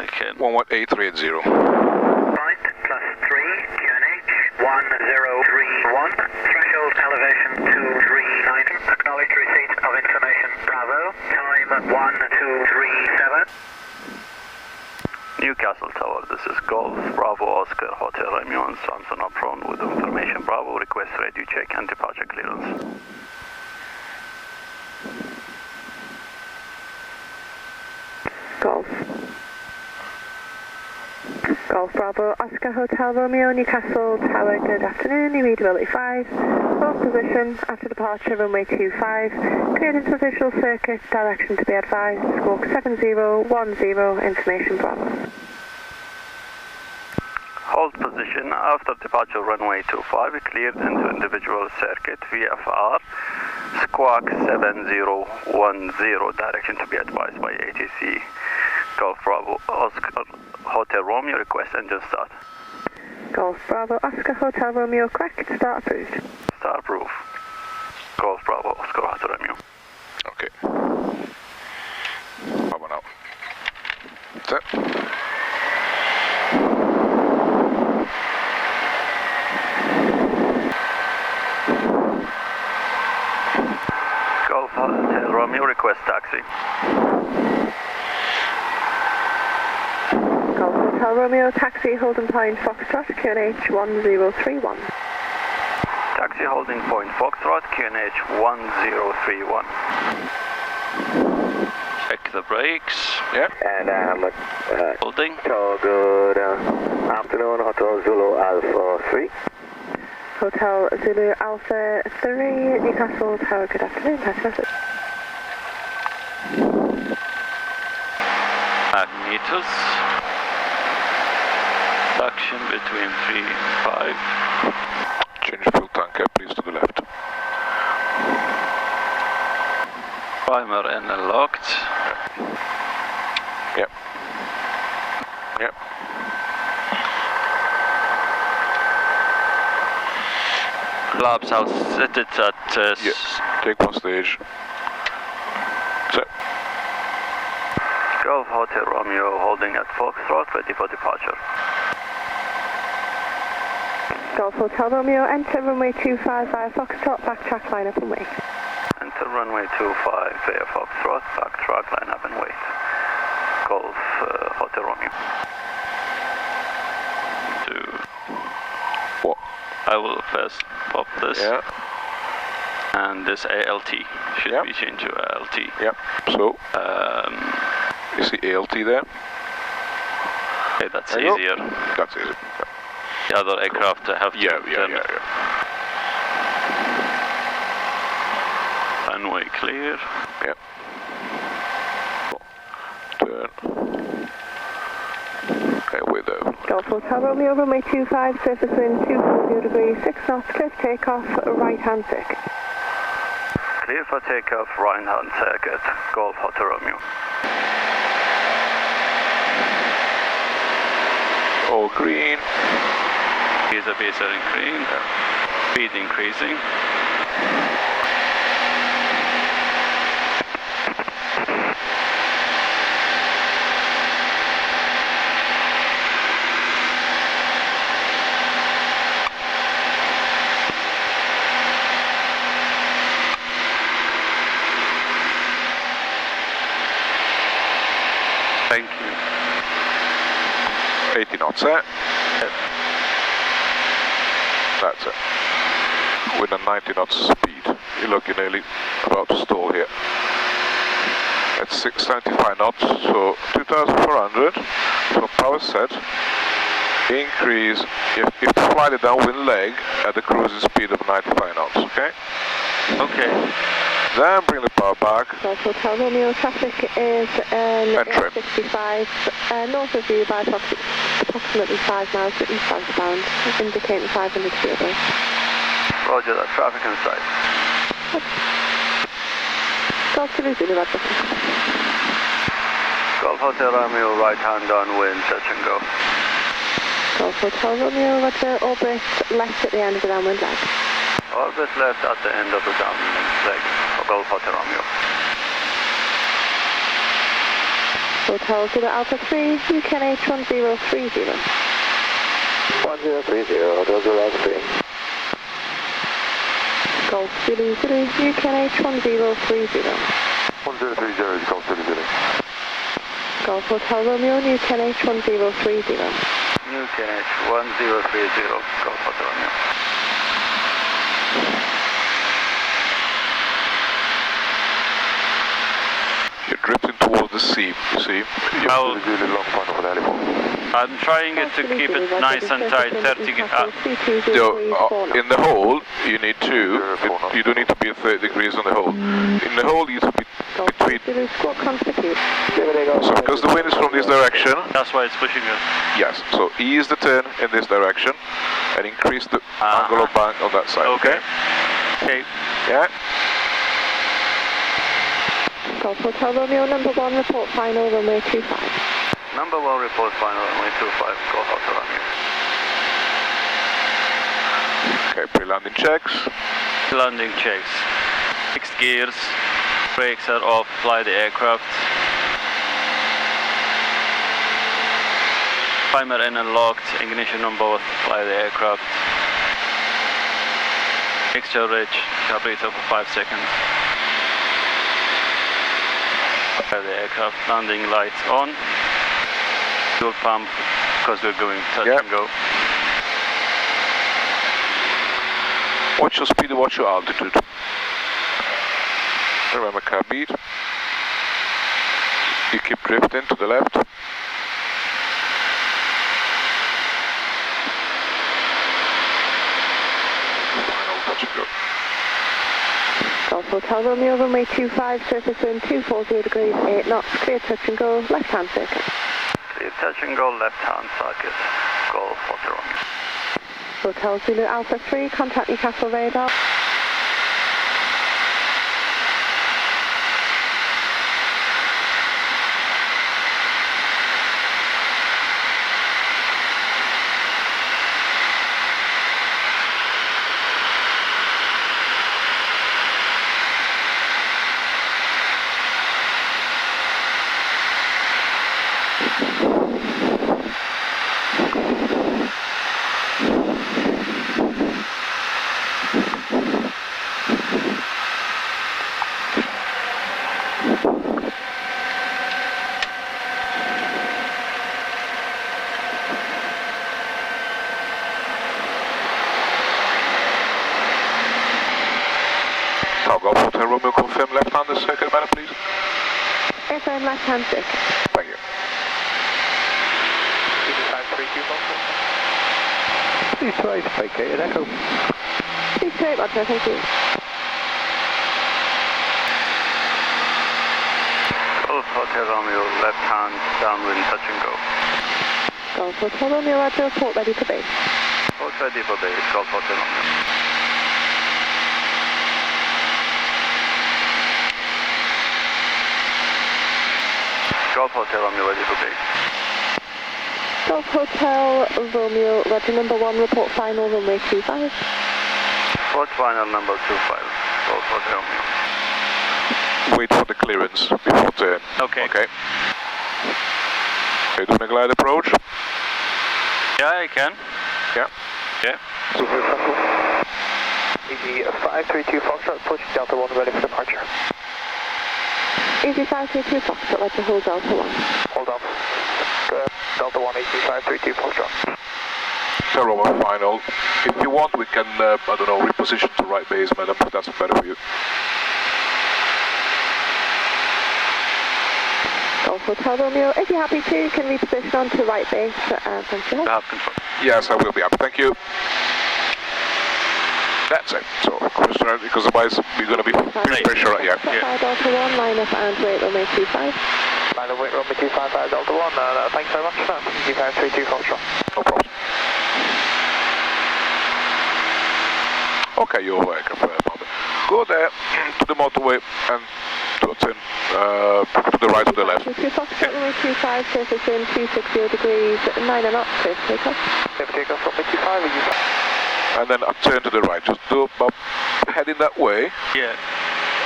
ولكن 11830. Right, plus 3, QNH, 1031, threshold elevation 2390, acknowledge receipt of information, Bravo, time 1237. Newcastle Tower, this is Golf, Bravo, Oscar, Hotel Romeo and Samson Apron with information Bravo, request radio check and departure clearance. Golf. Golf Bravo, Oscar Hotel Romeo, Newcastle Tower, good afternoon, immediately 5. Hold position after departure, runway 25. Cleared into visual circuit, direction to be advised, squawk 7010, information Bravo. Hold position after departure runway 25, cleared into individual circuit, VFR, squawk 7010, direction to be advised by ATC. Golf Bravo, Oscar Hotel Romeo, request engine start. Golf Bravo, Oscar Hotel Romeo, correct, start approved. Start approved. Golf Bravo, Oscar Hotel Romeo. Okay. Bravo now. Set. Golf Hotel Romeo, request taxi. Golf Hotel Romeo, taxi holding point Foxtrot, QNH 1031. Taxi holding point Foxtrot, QNH 1031. Check the brakes. Yep. And Holding. so good afternoon, Hotel Zulu Alpha 3. Hotel Zulu Alpha 3, Newcastle Tower, good afternoon, pass message. Magnetus. Suction between 3 and 5. Change fuel tanker, please, to the left. Primer and locked. Yep. Yep. Flaps, I'll set it at... Yes. Take one stage. Set. Golf Hotel Romeo holding at Foxtrot, ready for departure. Golf Hotel Romeo, enter runway 25 via Foxtrot, backtrack line up and wait. Enter runway 25 via Foxtrot, backtrack line up and wait. Golf Hotel Romeo. 2. What? I will first pop this. Yeah. And this ALT should Yep. be changed to ALT. Yep. So, you see ALT there? Okay, that's There you go. easier. That's easy. Yep. The other aircraft have to Yeah. Runway clear. Yep. Turn. Okay, with the... Golf Hotel Romeo, runway 25, surface wind 240 degrees, 6 knots, clear for takeoff, right hand circuit. Clear for takeoff, right hand circuit. Golf Hotel Romeo. All green. Here's a base in green. Speed increasing. Thank you. 80 knots there. Yep. That's it. With a 90 knots speed. You're looking nearly about to stall here. It's 675 knots, so 2,400. So power set. Increase, if you fly the downwind leg at the cruising speed of 95 knots, okay? Okay. Then bring the power back. Golf Hotel Romeo, traffic is trim. 65, north of you by approximately 5 miles eastbound, indicating 500 feet away. Roger that, traffic in sight. Golf to Zulu, Roger. Golf Hotel Romeo, right hand downwind, touch and go. Golf Hotel Romeo, Roger, orbit left at the end of the downwind leg. Orbit left at the end of the downwind leg. Golf Hotel Romeo. Hotel Zulu Alpha 3, UKNH 1030. 1030, Hotel Zulu Alpha 3. Golf Zulu Zulu, UKNH 1030. 1030, Golf Zulu Zulu. Golf Hotel Romeo, UKNH 1030. UKNH 1030, Golf Hotel Romeo. You're drifting towards the sea, you see. I'm trying to keep it nice and tight, 30. In the hole, you need to. You don't need to be 30 degrees on the hole. In the hole, you need to be between. So because the wind is from this direction. That's why it's pushing us. Yes. So ease the turn in this direction, and increase the angle of bank on that side. Okay. Okay. Yeah. Golf Hotel Romeo, number 1, report final, runway 25. Number 1, report final, runway 25, Golf Hotel Romeo. Okay, pre-landing checks. Landing checks. Fixed gears, brakes are off, fly the aircraft. Timer in and locked, ignition on both, fly the aircraft. Mixture rich, carburetor for 5 seconds. Fly the aircraft, landing lights on. Fuel pump, because we're going touch and go. Watch your speed, watch your altitude. Remember cab beat. You keep drifting to the left. Final touch and go. Golf Hotel Romeo, runway 25, surface wind 240 degrees, 8 knots, clear touch and go, left hand circuit. Clear touch and go, left hand circuit, Golf Hotel Romeo. Hotel Zulu Alpha 3, contact Newcastle radar. Golf Hotel Romeo, confirm left-handed circuit, madam, please. Airframe left hand circuit. Thank you. 228, vacated Echo. 228, Roger, thank you. Golf Hotel Romeo, left hand, downwind, touch and go. Golf Hotel Romeo, Roger, report ready for base. Report ready for base, Golf Hotel Romeo. Golf Hotel Romeo, ready for base. Golf Hotel Romeo, Roger, number 1, report final, runway 25. Report final, number 25, Golf Hotel Romeo. Wait for the clearance before turn. Okay. Okay. Are you doing a glide approach? Yeah, I can. Yeah. Yeah. Easy 532 Foxtrot, push Delta 1 ready for departure. Easy 532 Foxtrot, Roger, hold Delta 1. Hold up. Good. Delta 1, easy 532 Foxtrot. Terra 1 final. If you want, we can, I don't know, reposition to right base, madam, if that's better for you. Golf Hotel Romeo, if you're happy to, you can reposition on to right base. Thank you. I have control. Yes, I will be up. Thank you. That's it. So, because otherwise we're going to be pretty pressure. Yeah. Delta 1, line up and wait, runway 25. Line up, wait, runway 25, Delta 1. Thanks very much for that. Easy 532 Foxtrot. No problem. Okay, you're welcome for that moment. Go there to the motorway and to turn to the right or the left. 2 Foxtrot, runway 25, surface wind 260 degrees, 9 knots, clear for takeoff. Clear for takeoff, runway 25, easy 5. And then turn to the right. Just do heading that way. Yeah.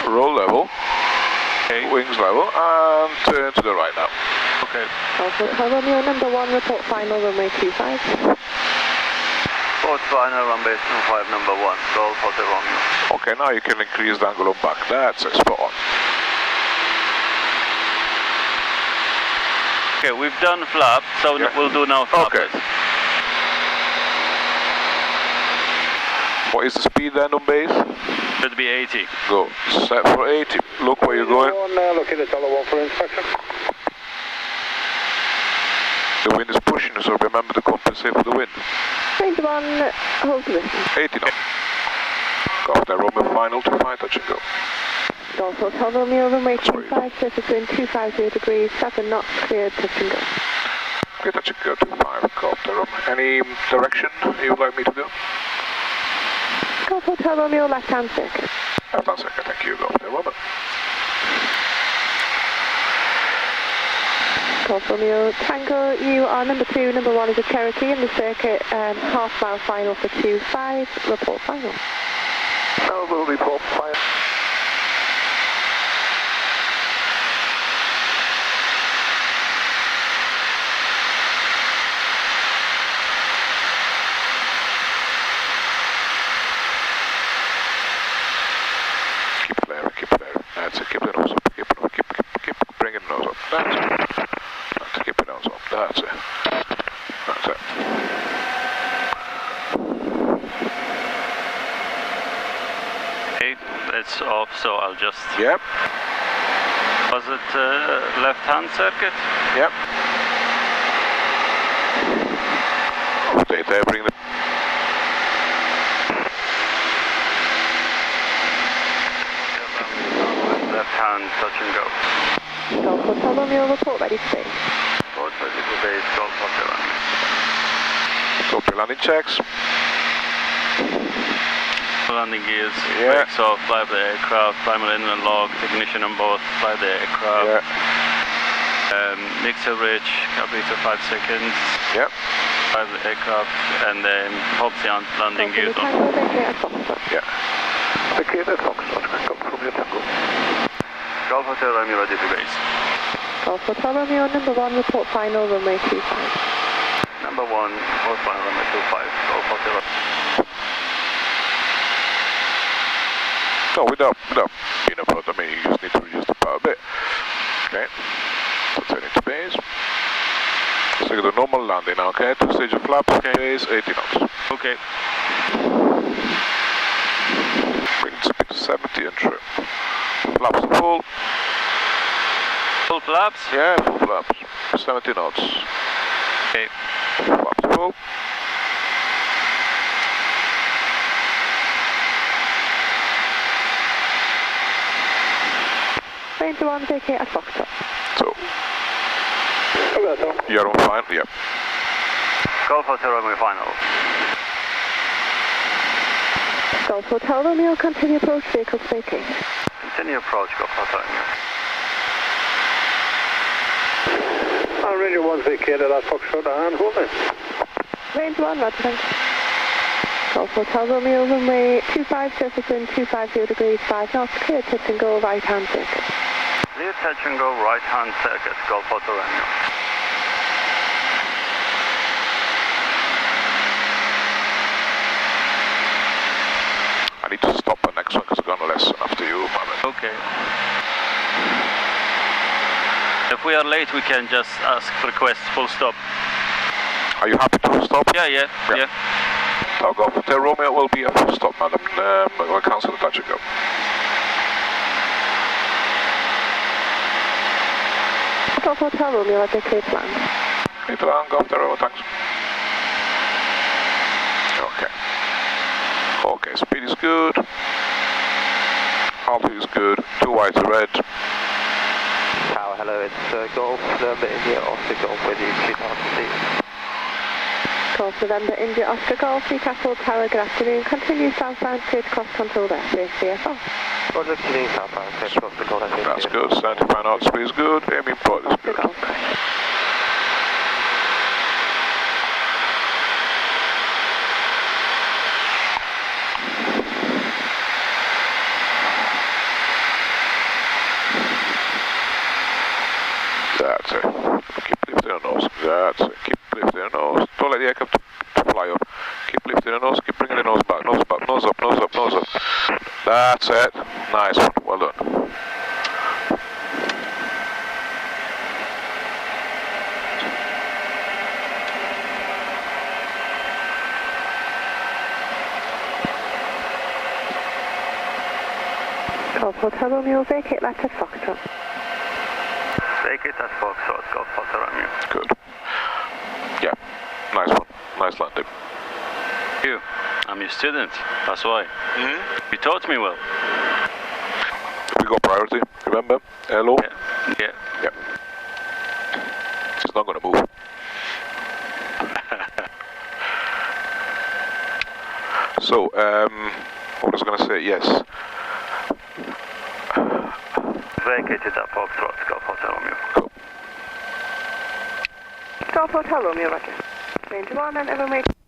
Roll level. Okay. Wings level and turn to the right now. Okay. Golf Hotel Romeo number 1, report final runway 25. Report final runway 25 number 1, Golf Hotel Romeo. Okay, now you can increase the angle on back. That's it, spot on. Okay, we've done flap, so we'll do now flap. Okay. What is the speed then on base? Should be 80. Go. Set for 80. Look where you're going. Looking at all one for inspection. The wind is pushing, so remember to compensate for the wind. Range 1, hold position. 80 knots. Go off there, Romeo final to 5, touch and go. Golf Hotel Romeo runway 25, surface wind 250 degrees, 7 knots, cleared, touch and go. Okay, touch and go to 5, go off there, Romeo. Any direction you would like me to go? Golf Hotel Romeo left hand circuit. Left hand circuit, thank you, go off there, Romeo. Golf Romeo Tango, you are number 2, number 1 is a Cherokee in the circuit, half mile final for 2-5, report final. No, we'll report final. Keep flaring, that's it, keep the nose up, keep bringing the nose up, that's it. Keep the nose up, that's it. That's it. Okay, it's off, so I'll just... Yep. Was it left-hand circuit? Yep. Stay there, bring the... Left-hand, touch and go. Golf Hotel Romeo, report ready for base. Report ready for base, Golf Hotel Romeo. Stop your landing checks. Landing gears, brakes off, fly the aircraft, primal inlet locked, ignition on board, fly the aircraft. Mixer bridge, carburetor 5 seconds. Yep. Fly the aircraft, and then hold the landing gears on. Yeah. Okay, that's Foxtrot, come from your tango. Golf Hotel Romeo ready for base. Golf Hotel Romeo number 1, report final runway 25. Number 1, report final runway 25, Golf Hotel Romeo. No, without you know, but I mean, you just need to reduce the power a bit. Okay. So turn into base. So you do normal landing now, okay? 2 stage of flaps, okay. Base, 80 knots. Okay. Bring the speed to 70 and trim. Flaps full. Full flaps? Yeah, full flaps. 70 knots. Okay. Flaps full. Range 1, vacate at Foxtrot. So, you're on fine, yeah. Golf Hotel Romeo final. Golf Hotel Romeo, continue approach, vehicle vacate. Continue approach, Golf Hotel Romeo. Range 1 vacated at Foxtrot and hold it. Range 1, roger, thanks. Golf Hotel Romeo, runway 25, surface wind 250 degrees, 5 knots, clear touch and go, right hand circuit. Clear touch and go, right hand circuit, Golf Hotel Romeo. I need to stop the next one because I'm going to listen after you, Mohammed. Okay. If we are late, we can just ask, request full stop. Are you happy to stop? Yeah. I'll go for the Romeo will be a full stop, madam. We'll cancel the touch and go. Golf Hotel Romeo, at the clear to land. Clear to land, go for the Romeo, thanks. Okay. Okay, speed is good. Altitude is good. 2 white to red. Tower, hello, it's Golf November India Oscar Golf with you, 3000 feet. Golf November India Oscar Golf, Newcastle Tower, good afternoon. Continue southbound, clear to cross control there, CFR. Roger, continue southbound, clear to cross control there. That's good. 75 knots, speed is good. Aiming point is good. Golf. aircraft to fly up. Keep lifting the nose, keep bringing the nose back, nose up, nose up. That's it. Nice one, well done. Golf Hotel Romeo, vacate left at Foxtrot. Vacate at Foxtrot, Golf Hotel Romeo. Good. Yeah, nice one. Nice landing. You, I'm your student, that's why. You taught me well. We got priority, remember? Hello? Yeah. It's not going to move. So, what was I going to say? Yes. Vacated at Foxtrot, Golf Hotel Romeo. Cool. Golf Hotel Romeo, roger. Range 1 and everyone wait.